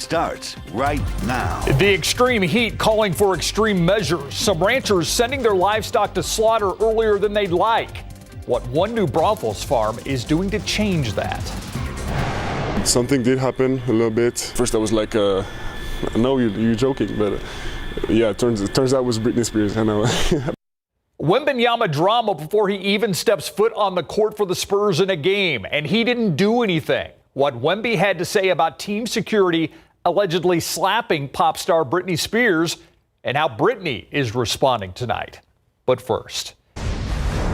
starts right now. The extreme heat calling for extreme measures. Some ranchers sending their livestock to slaughter earlier than they'd like. What one New Braunfels farm is doing to change that. Something did happen a little bit. First I was like, I know you're joking, but yeah, it turns out it was Britney Spears. I know. Wembanyama drama before he even steps foot on the court for the Spurs in a game, and he didn't do anything. What Wemby had to say about team security allegedly slapping pop star Britney Spears, and how Britney is responding tonight. But first,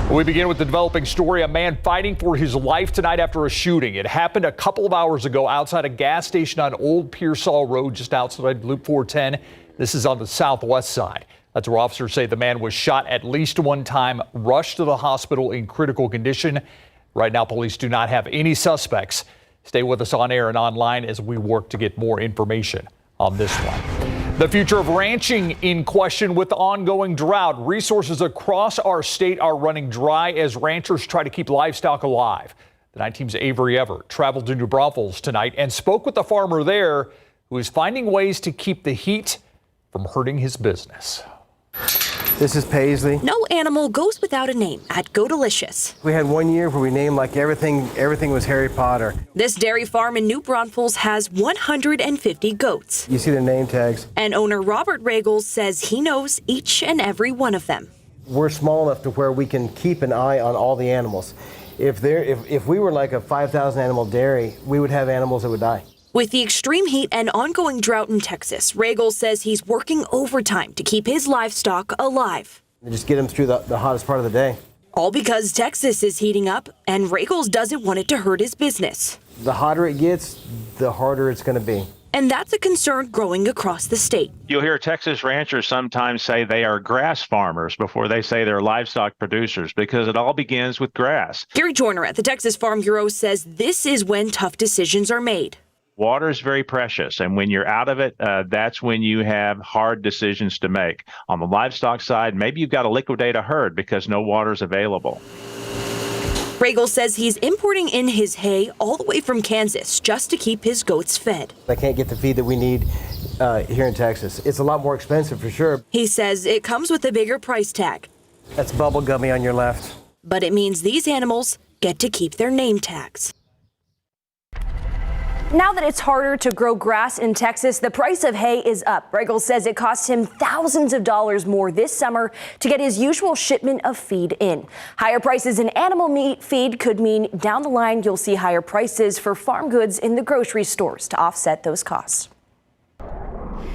we begin with the developing story. A man fighting for his life tonight after a shooting. It happened a couple of hours ago outside a gas station on Old Pearsall Road, just outside Loop 410. This is on the southwest side. That's where officers say the man was shot at least one time, rushed to the hospital in critical condition. Right now, police do not have any suspects. Stay with us on air and online as we work to get more information on this one. The future of ranching in question with the ongoing drought. Resources across our state are running dry as ranchers try to keep livestock alive. The night team's Avery Everett traveled to New Braunfels tonight and spoke with the farmer there who is finding ways to keep the heat from hurting his business. This is Paisley. No animal goes without a name at Go Delicious. We had 1 year where we named like everything was Harry Potter. This dairy farm in New Braunfels has 150 goats. You see the name tags. And owner Robert Regels says he knows each and every one of them. We're small enough to where we can keep an eye on all the animals. If we were like a 5,000 animal dairy, we would have animals that would die. With the extreme heat and ongoing drought in Texas, Regels says he's working overtime to keep his livestock alive. And just get them through the hottest part of the day. All because Texas is heating up and Regels doesn't want it to hurt his business. The hotter it gets, the harder it's going to be. And that's a concern growing across the state. You'll hear Texas ranchers sometimes say they are grass farmers before they say they're livestock producers because it all begins with grass. Gary Joyner at the Texas Farm Bureau says this is when tough decisions are made. Water is very precious, and when you're out of it, that's when you have hard decisions to make. On the livestock side, maybe you've got to liquidate a herd because no water is available. Regels says he's importing in his hay all the way from Kansas just to keep his goats fed. I can't get the feed that we need here in Texas. It's a lot more expensive for sure. He says it comes with a bigger price tag. That's bubble gummy on your left. But it means these animals get to keep their name tags. Now that it's harder to grow grass in Texas, the price of hay is up. Regels says it cost him thousands of dollars more this summer to get his usual shipment of feed in. Higher prices in animal meat feed could mean down the line you'll see higher prices for farm goods in the grocery stores to offset those costs.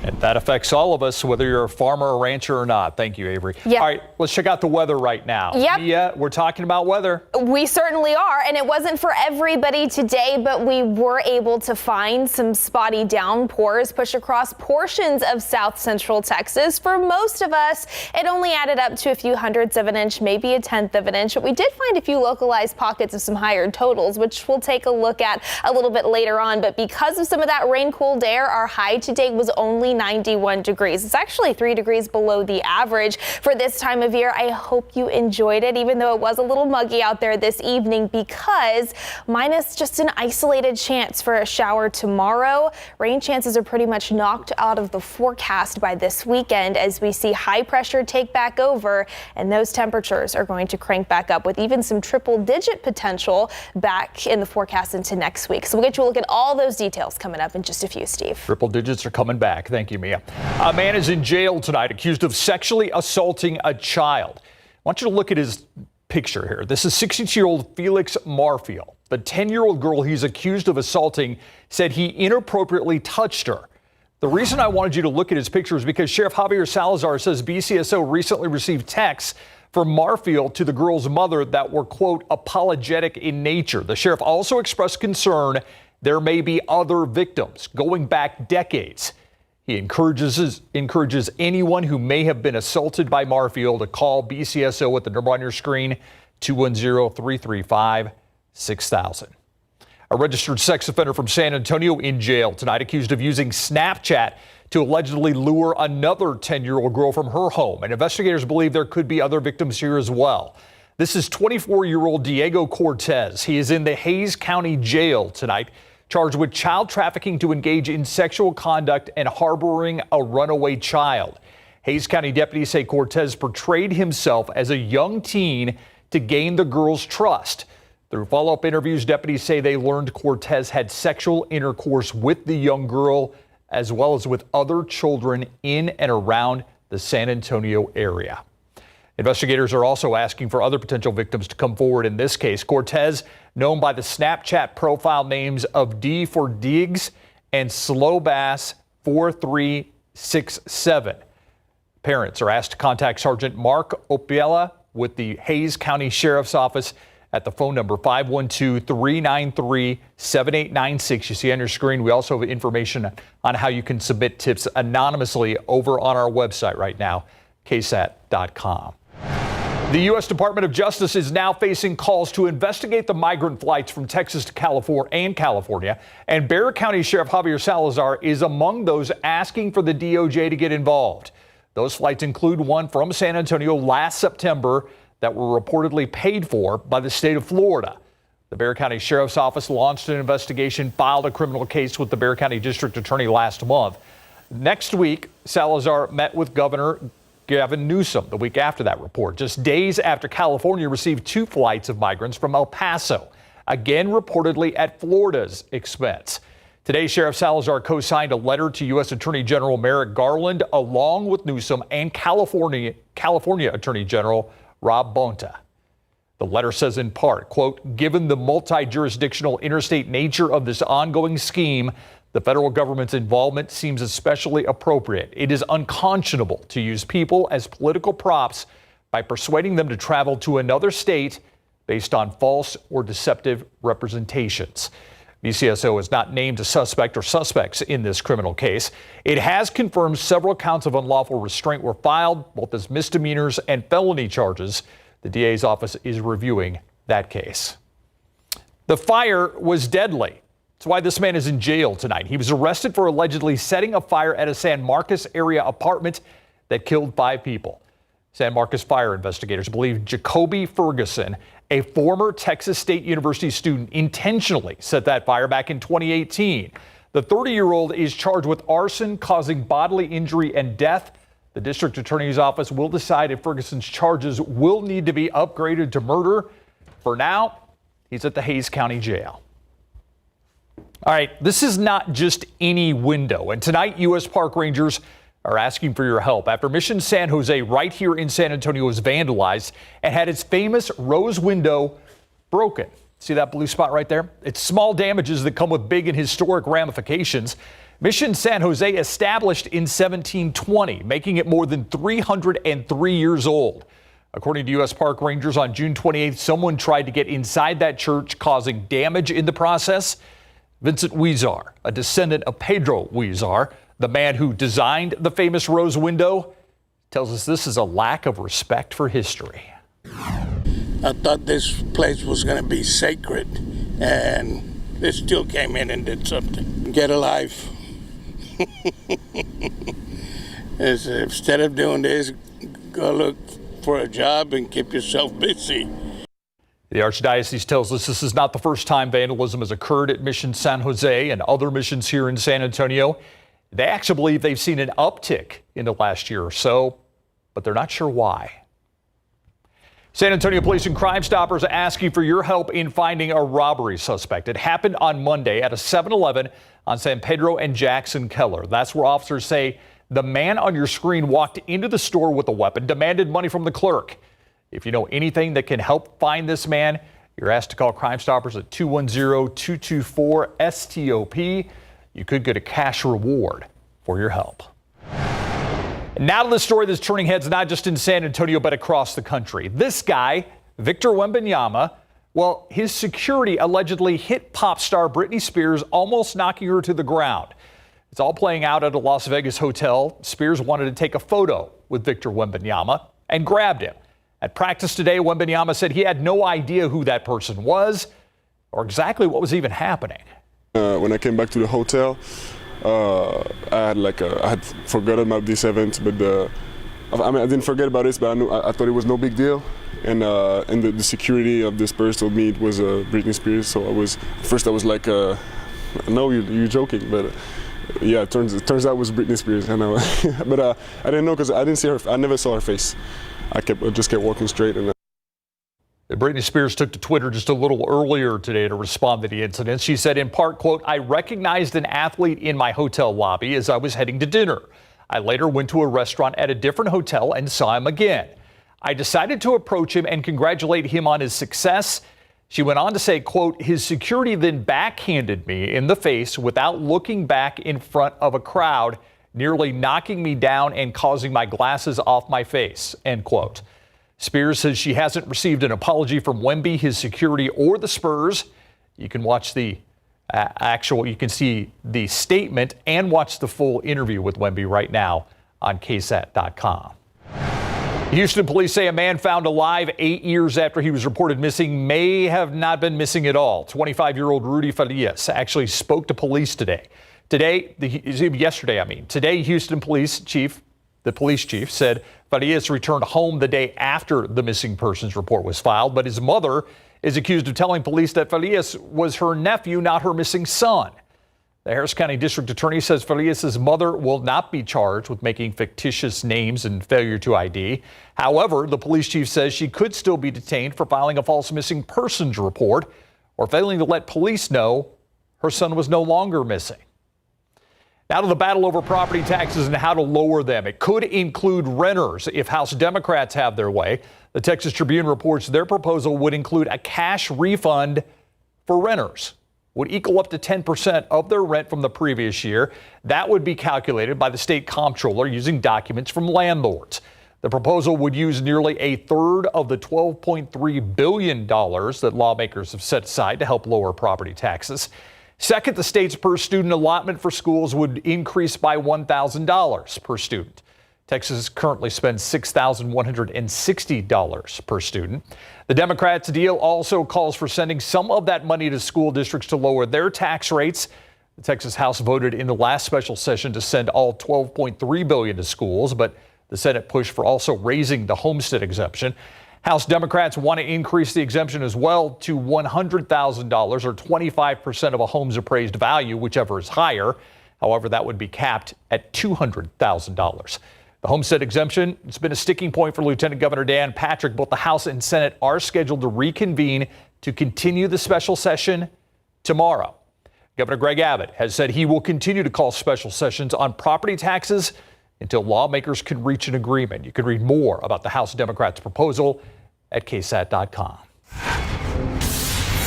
And that affects all of us, whether you're a farmer or rancher or not. Thank you, Avery. Yep. All right, let's check out the weather right now. Yep. Yeah, we're talking about weather. We certainly are, and it wasn't for everybody today, but we were able to find some spotty downpours push across portions of south central Texas. For most of us, it only added up to a few hundredths of an inch, maybe a tenth of an inch, but we did find a few localized pockets of some higher totals, which we'll take a look at a little bit later on. But because of some of that rain-cooled air, our high today was only 91 degrees. It's actually 3 degrees below the average for this time of year. I hope you enjoyed it, even though it was a little muggy out there this evening, because minus just an isolated chance for a shower tomorrow. Rain chances are pretty much knocked out of the forecast by this weekend as we see high pressure take back over, and those temperatures are going to crank back up with even some triple-digit potential back in the forecast into next week. So we'll get you a look at all those details coming up in just a few, Steve. Triple digits are coming back. Thank you, Mia. A man is in jail tonight accused of sexually assaulting a child. I want you to look at his picture here. This is 62-year-old Felix Marfield. The 10-year-old girl he's accused of assaulting said he inappropriately touched her. The reason I wanted you to look at his picture is because Sheriff Javier Salazar says BCSO recently received texts from Marfield to the girl's mother that were, quote, apologetic in nature. The sheriff also expressed concern there may be other victims going back decades. He encourages anyone who may have been assaulted by Marfield to call BCSO at the number on your screen, 210-335-6000. A registered sex offender from San Antonio in jail tonight accused of using Snapchat to allegedly lure another 10-year-old girl from her home. And investigators believe there could be other victims here as well. This is 24-year-old Diego Cortez. He is in the Hays County Jail tonight, charged with child trafficking to engage in sexual conduct and harboring a runaway child. Hayes County deputies say Cortez portrayed himself as a young teen to gain the girl's trust. Through follow-up interviews, deputies say they learned Cortez had sexual intercourse with the young girl as well as with other children in and around the San Antonio area. Investigators are also asking for other potential victims to come forward in this case. Cortez, known by the Snapchat profile names of D for Diggs and Slowbass 4367. Parents are asked to contact Sergeant Mark Opiella with the Hayes County Sheriff's Office at the phone number 512-393-7896. You see on your screen. We also have information on how you can submit tips anonymously over on our website right now, KSAT.com. The U.S. Department of Justice is now facing calls to investigate the migrant flights from Texas to California, and Bexar County Sheriff Javier Salazar is among those asking for the DOJ to get involved. Those flights include one from San Antonio last September that were reportedly paid for by the state of Florida. The Bexar County Sheriff's Office launched an investigation, filed a criminal case with the Bexar County District Attorney last month. Next week, Salazar met with Governor Gavin Newsom the week after that report, just days after California received 2 flights of migrants from El Paso, again reportedly at Florida's expense. Today, Sheriff Salazar co-signed a letter to U.S. Attorney General Merrick Garland, along with Newsom and California Attorney General Rob Bonta. The letter says in part, quote, given the multi-jurisdictional interstate nature of this ongoing scheme, the federal government's involvement seems especially appropriate. It is unconscionable to use people as political props by persuading them to travel to another state based on false or deceptive representations. BCSO has not named a suspect or suspects in this criminal case. It has confirmed several counts of unlawful restraint were filed, both as misdemeanors and felony charges. The DA's office is reviewing that case. The fire was deadly. That's why this man is in jail tonight. He was arrested for allegedly setting a fire at a San Marcos area apartment that killed 5 people. San Marcos fire investigators believe Jacoby Ferguson, a former Texas State University student, intentionally set that fire back in 2018. The 30-year-old is charged with arson causing bodily injury and death. The district attorney's office will decide if Ferguson's charges will need to be upgraded to murder. For now, he's at the Hayes County Jail. All right, this is not just any window. And tonight, U.S. Park Rangers are asking for your help after Mission San Jose right here in San Antonio was vandalized and had its famous rose window broken. See that blue spot right there? It's small damages that come with big and historic ramifications. Mission San Jose established in 1720, making it more than 303 years old. According to U.S. Park Rangers, on June 28th, someone tried to get inside that church, causing damage in the process. Vincent Huizar, a descendant of Pedro Huizar, the man who designed the famous rose window, tells us this is a lack of respect for history. I thought this place was going to be sacred, and they still came in and did something. Get a life. Instead of doing this, go look for a job and keep yourself busy. The Archdiocese tells us this is not the first time vandalism has occurred at Mission San Jose and other missions here in San Antonio. They actually believe they've seen an uptick in the last year or so, but they're not sure why. San Antonio Police and Crime Stoppers are asking for your help in finding a robbery suspect. It happened on Monday at a 7-Eleven on San Pedro and Jackson Keller. That's where officers say the man on your screen walked into the store with a weapon, demanded money from the clerk. If you know anything that can help find this man, you're asked to call Crime Stoppers at 210-224-STOP. You could get a cash reward for your help. Now to the story that's turning heads not just in San Antonio, but across the country. This guy, Victor Wembanyama, well, his security allegedly hit pop star Britney Spears, almost knocking her to the ground. It's all playing out at a Las Vegas hotel. Spears wanted to take a photo with Victor Wembanyama and grabbed him. At practice today, Wembanyama said he had no idea who that person was or exactly what was even happening. When I came back to the hotel, I had forgotten about this event, but I didn't forget about this, but I thought it was no big deal. And the security of this person told me it was Britney Spears. So I was like, I know you're joking, but yeah, it turns out it was Britney Spears. I know, but I didn't know because I didn't see her. I never saw her face. I just kept walking straight. And Britney Spears took to Twitter just a little earlier today to respond to the incident. She said in part, quote, "I recognized an athlete in my hotel lobby as I was heading to dinner. I later went to a restaurant at a different hotel and saw him again. I decided to approach him and congratulate him on his success." She went on to say, quote, "His security then backhanded me in the face without looking back in front of a crowd, nearly knocking me down and causing my glasses off my face," end quote. Spears says she hasn't received an apology from Wemby, his security, or the Spurs. You can watch the you can see the statement and watch the full interview with Wemby right now on KSAT.com. Houston police say a man found alive 8 years after he was reported missing may have not been missing at all. 25-year-old Rudy Farias actually spoke to police today. Today, Houston police chief, the police chief, said Farias returned home the day after the missing persons report was filed, but his mother is accused of telling police that Farias was her nephew, not her missing son. The Harris County District Attorney says Farias' mother will not be charged with making fictitious names and failure to ID. However, the police chief says she could still be detained for filing a false missing persons report or failing to let police know her son was no longer missing. Now to the battle over property taxes and how to lower them. It could include renters if House Democrats have their way. The Texas Tribune reports their proposal would include a cash refund for renters. Would equal up to 10% of their rent from the previous year. That would be calculated by the state comptroller using documents from landlords. The proposal would use nearly a third of the $12.3 billion that lawmakers have set aside to help lower property taxes. Second, the state's per student allotment for schools would increase by $1,000 per student. Texas currently spends $6,160 per student. The Democrats' deal also calls for sending some of that money to school districts to lower their tax rates. The Texas House voted in the last special session to send all $12.3 billion to schools, but the Senate pushed for also raising the homestead exemption. House Democrats want to increase the exemption as well to $100,000 or 25% of a home's appraised value, whichever is higher. However, that would be capped at $200,000. The homestead exemption, it's been a sticking point for Lieutenant Governor Dan Patrick. Both the House and Senate are scheduled to reconvene to continue the special session tomorrow. Governor Greg Abbott has said he will continue to call special sessions on property taxes until lawmakers can reach an agreement. You can read more about the House Democrats' proposal at KSAT.com.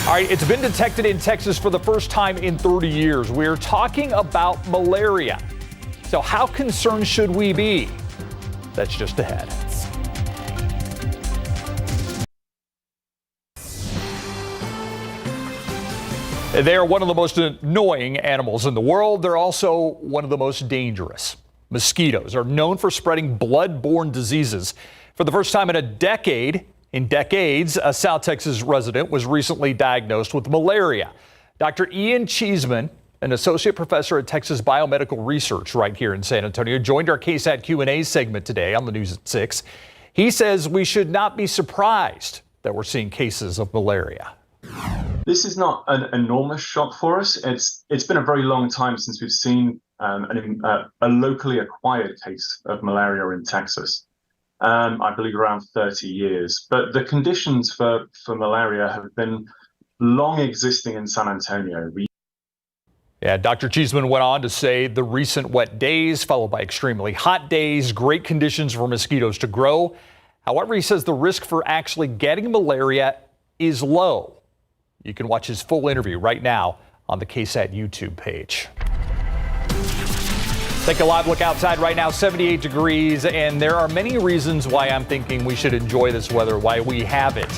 All right, it's been detected in Texas for the first time in 30 years. We're talking about malaria. So how concerned should we be? That's just ahead. They are one of the most annoying animals in the world. They're also one of the most dangerous. Mosquitoes are known for spreading blood-borne diseases. For the first time in decades, a South Texas resident was recently diagnosed with malaria. Dr. Ian Cheeseman, an associate professor at Texas Biomedical Research right here in San Antonio, joined our KSAT Q&A segment today on the news at 6. He says we should not be surprised that we're seeing cases of malaria. This is not an enormous shock for us. It's been a very long time since we've seen a locally acquired case of malaria in Texas. I believe around 30 years. But the conditions for malaria have been long existing in San Antonio. Yeah, Dr. Cheeseman went on to say the recent wet days followed by extremely hot days, great conditions for mosquitoes to grow. However, he says the risk for actually getting malaria is low. You can watch his full interview right now on the KSAT YouTube page. Take a live look outside right now, 78 degrees, and there are many reasons why I'm thinking we should enjoy this weather, why we have it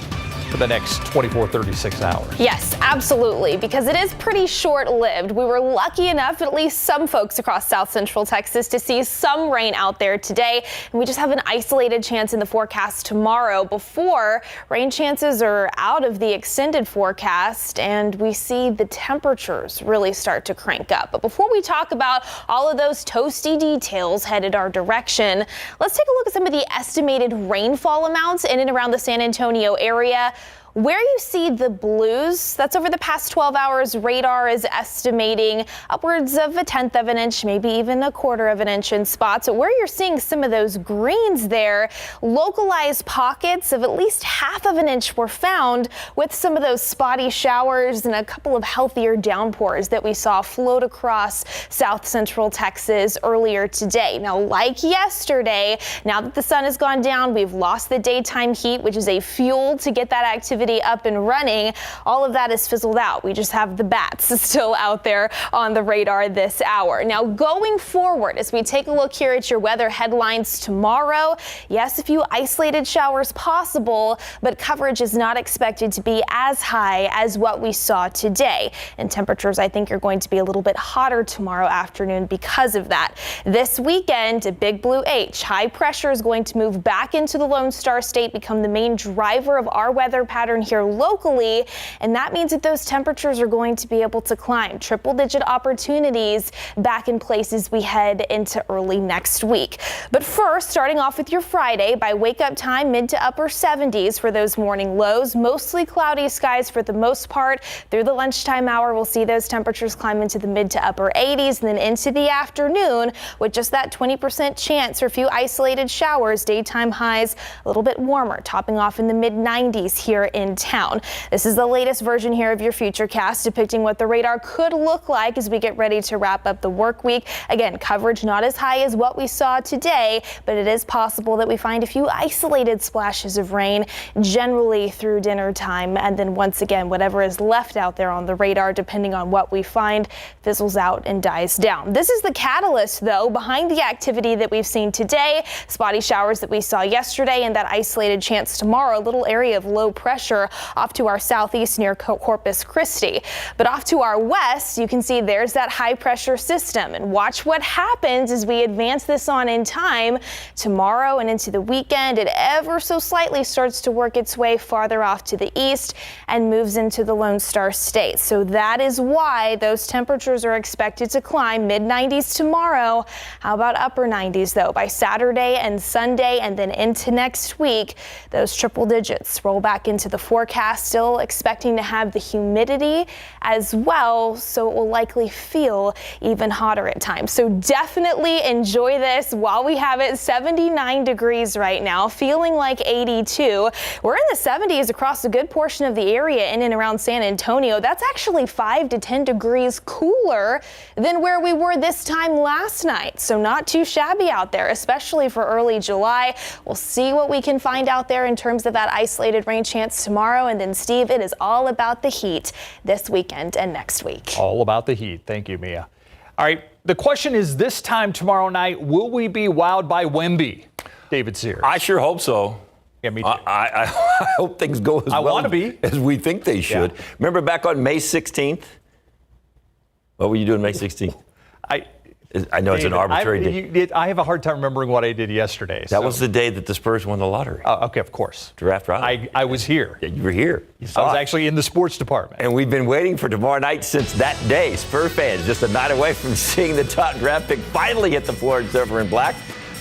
for the next 36 hours. Yes, absolutely, because it is pretty short-lived. We were lucky enough, at least some folks across South Central Texas, to see some rain out there today, and we just have an isolated chance in the forecast tomorrow before rain chances are out of the extended forecast and we see the temperatures really start to crank up. But before we talk about all of those toasty details headed our direction, let's take a look at some of the estimated rainfall amounts in and around the San Antonio area. where you see the blues, that's over the past 12 hours. Radar is estimating upwards of 1/10 of an inch, maybe even 1/4 of an inch in spots. Where you're seeing some of those greens there, localized pockets of at least 1/2 of an inch were found, with some of those spotty showers and a couple of healthier downpours that we saw float across south central Texas earlier today. Now, like yesterday, now that the sun has gone down, we've lost the daytime heat, which is a fuel to get that activity up and running. All of that is fizzled out. We just have the bats still out there on the radar this hour. Now, going forward, as we take a look here at your weather headlines tomorrow, yes, a few isolated showers possible, but coverage is not expected to be as high as what we saw today. And temperatures, I think, are going to be a little bit hotter tomorrow afternoon because of that. This weekend, a big blue H, high pressure is going to move back into the Lone Star State, become the main driver of our weather pattern here locally. And that means that those temperatures are going to be able to climb. Triple-digit opportunities back in place as we head into early next week. But first, starting off with your Friday, by wake-up time, mid to upper 70s for those morning lows. Mostly cloudy skies for the most part. Through the lunchtime hour, we'll see those temperatures climb into the mid to upper 80s, and then into the afternoon with just that 20% chance for a few isolated showers. Daytime highs a little bit warmer, topping off in the mid 90s here in town. This is the latest version here of your Futurecast, depicting what the radar could look like as we get ready to wrap up the work week. Again, coverage not as high as what we saw today, but it is possible that we find a few isolated splashes of rain generally through dinner time. And then once again, whatever is left out there on the radar, depending on what we find, fizzles out and dies down. This is the catalyst, though, behind the activity that we've seen today. Spotty showers that we saw yesterday and that isolated chance tomorrow. A little area of low pressure off to our southeast near Corpus Christi. But off to our west, you can see there's that high pressure system. And watch what happens as we advance this on in time. Tomorrow and into the weekend, it ever so slightly starts to work its way farther off to the east and moves into the Lone Star State. So that is why those temperatures are expected to climb mid 90s tomorrow. How about upper 90s, though, by Saturday and Sunday, and then into next week? Those triple digits roll back into the forecast, still expecting to have the humidity as well, so it will likely feel even hotter at times. So definitely enjoy this while we have it. 79 degrees right now, feeling like 82. We're in the 70s across a good portion of the area in and around San Antonio. That's actually 5 to 10 degrees cooler than where we were this time last night. So not too shabby out there, especially for early July. We'll see what we can find out there in terms of that isolated rain chance tomorrow. And then, Steve, it is all about the heat this weekend and next week. All about the heat. Thank you, Mia. All right. The question is, this time tomorrow night, will we be wowed by Wemby? David Sears. I sure hope so. Yeah, me too. I hope things go as well as we think they should. Yeah. Remember back on May 16th? What were you doing May 16th? I know, David, it's an arbitrary day. I have a hard time remembering what I did yesterday. That was the day that the Spurs won the lottery. Okay, of course. Draft lottery. I was here. Yeah, you were here. I was actually in the sports department. And we've been waiting for tomorrow night since that day. Spurs fans just a night away from seeing the top draft pick finally hit the floor in silver and black.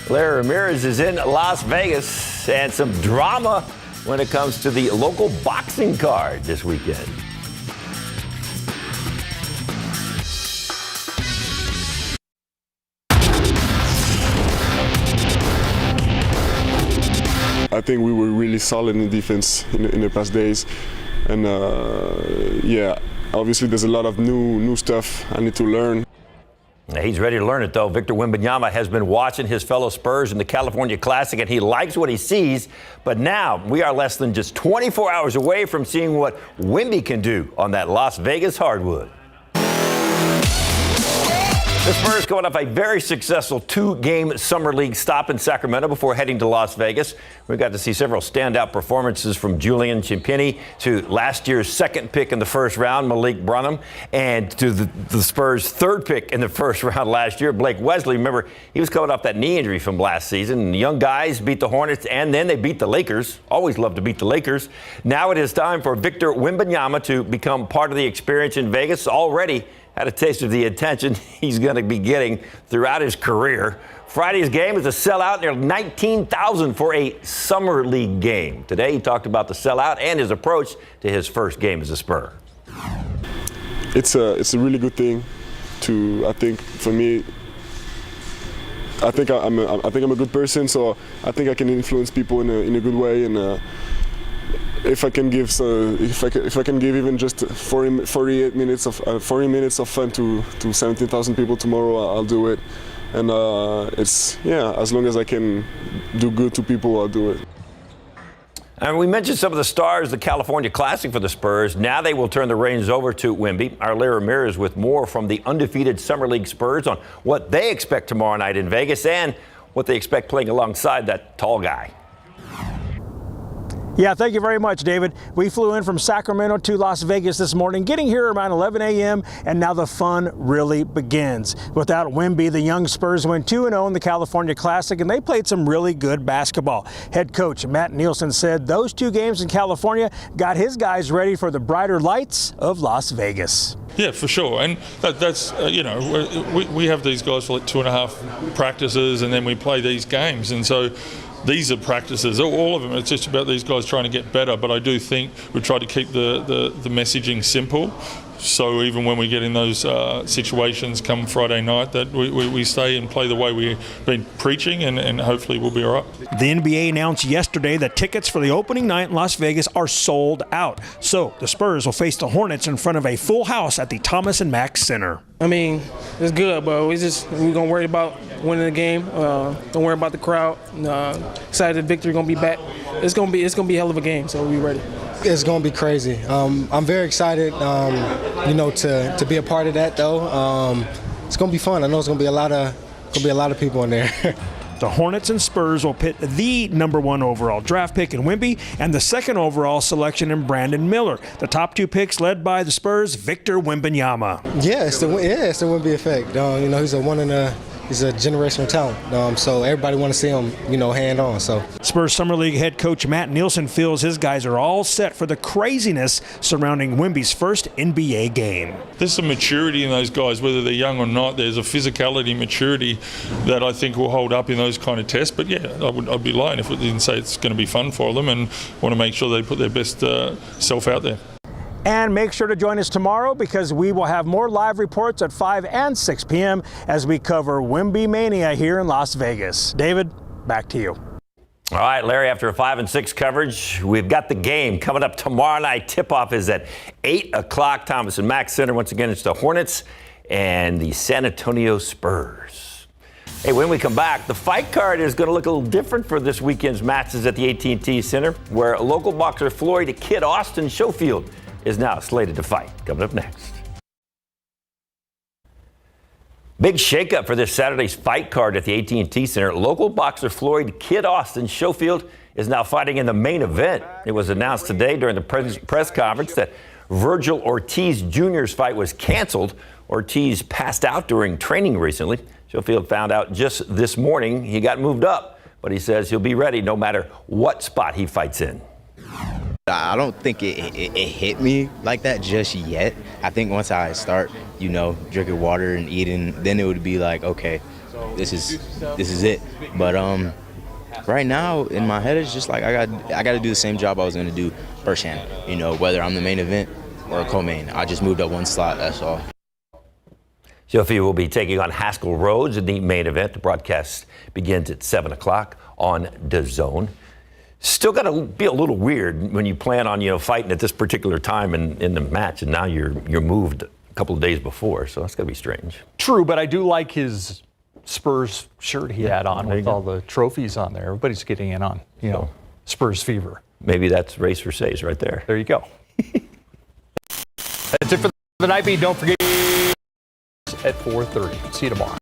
Larry Ramirez is in Las Vegas, and some drama when it comes to the local boxing card this weekend. I think we were really solid in defense in the past days, and yeah, obviously there's a lot of new stuff I need to learn. He's ready to learn it, though. Victor Wembanyama has been watching his fellow Spurs in the California Classic, and he likes what he sees. But now we are less than just 24 hours away from seeing what Wemby can do on that Las Vegas hardwood. The Spurs going off a very successful 2-game Summer League stop in Sacramento before heading to Las Vegas. We got to see several standout performances from Julian Champagnie to last year's second pick in the first round, Malik Branham, and to the Spurs' third pick in the first round last year, Blake Wesley. Remember, he was coming off that knee injury from last season. The young guys beat the Hornets, and then they beat the Lakers. Always love to beat the Lakers. Now it is time for Victor Wembanyama to become part of the experience in Vegas. Already had a taste of the attention he's going to be getting throughout his career. Friday's game is a sellout, nearly 19,000 for a summer league game. Today he talked about the sellout and his approach to his first game as a Spur. It's a really good thing to, I think, for me. I think I'm a good person, so I think I can influence people in a good way. And if I can give even just 40 minutes of fun to 17,000 people tomorrow, I'll do it. And as long as I can do good to people, I'll do it. And we mentioned some of the stars of the California Classic for the Spurs. Now they will turn the reins over to Wemby. Our Larry Ramirez with more from the undefeated Summer League Spurs on what they expect tomorrow night in Vegas and what they expect playing alongside that tall guy. Yeah, thank you very much, David. We flew in from Sacramento to Las Vegas this morning, getting here around 11 a.m., and now the fun really begins. Without Wemby, the young Spurs went 2-0 in the California Classic, and they played some really good basketball. Head coach Matt Nielsen said those 2 games in California got his guys ready for the brighter lights of Las Vegas. Yeah, for sure. And that's we have these guys for like 2.5 practices, and then we play these games. And so these are practices, all of them. It's just about these guys trying to get better. But I do think we try to keep the messaging simple. So even when we get in those situations come Friday night, that we stay and play the way we've been preaching, and hopefully we'll be all right. The NBA announced yesterday that tickets for the opening night in Las Vegas are sold out. So the Spurs will face the Hornets in front of a full house at the Thomas & Mack Center. I mean, it's good, but we're going to worry about winning the game. Don't worry about the crowd. Excited the victory going to be back. It's going to be a hell of a game, so we're ready. It's going to be crazy. I'm very excited, to be a part of that, though. It's going to be fun. I know it's going to be a lot of people in there. The Hornets and Spurs will pit the #1 overall draft pick in Wemby and the 2nd overall selection in Brandon Miller. The top 2 picks led by the Spurs' Victor Wembanyama. Yeah, it's the Wemby effect. He's a generational talent, so everybody want to see him, hand on. So Spurs Summer League head coach Matt Nielsen feels his guys are all set for the craziness surrounding Wemby's first NBA game. There's some maturity in those guys, whether they're young or not. There's a physicality, maturity that I think will hold up in those kind of tests. But yeah, I'd be lying if I didn't say it's going to be fun for them, and want to make sure they put their best self out there. And make sure to join us tomorrow because we will have more live reports at 5 and 6 p.m. as we cover Wemby Mania here in Las Vegas. David, back to you. All right, Larry, after 5 and 6 coverage, we've got the game coming up tomorrow night. Tip-off is at 8 o'clock, Thomas & Mack Center. Once again, it's the Hornets and the San Antonio Spurs. Hey, when we come back, the fight card is going to look a little different for this weekend's matches at the AT&T Center, where local boxer Floyd Kid Austin Schofield is now slated to fight. Coming up next. Big shakeup for this Saturday's fight card at the AT&T Center. Local boxer Floyd Kid Austin Schofield is now fighting in the main event. It was announced today during the press conference that Virgil Ortiz Jr.'s fight was canceled. Ortiz passed out during training recently. Schofield found out just this morning he got moved up, but he says he'll be ready no matter what spot he fights in. I don't think it hit me like that just yet. I think once I start, drinking water and eating, then it would be like, okay, this is it. But right now in my head it's just like I got to do the same job I was going to do firsthand. Whether I'm the main event or a co-main. I just moved up one slot. That's all. Schofield will be taking on Haskell Rhodes in the main event. The broadcast begins at 7 o'clock on DAZN. Still got to be a little weird when you plan on, fighting at this particular time in the match, and now you're moved a couple of days before, so that's got to be strange. True, but I do like his Spurs shirt he had on with all the trophies on there. Everybody's getting in on, Spurs fever. Maybe that's Race for Says right there. There you go. That's it for the Nightbeat. Don't forget at 4:30. See you tomorrow.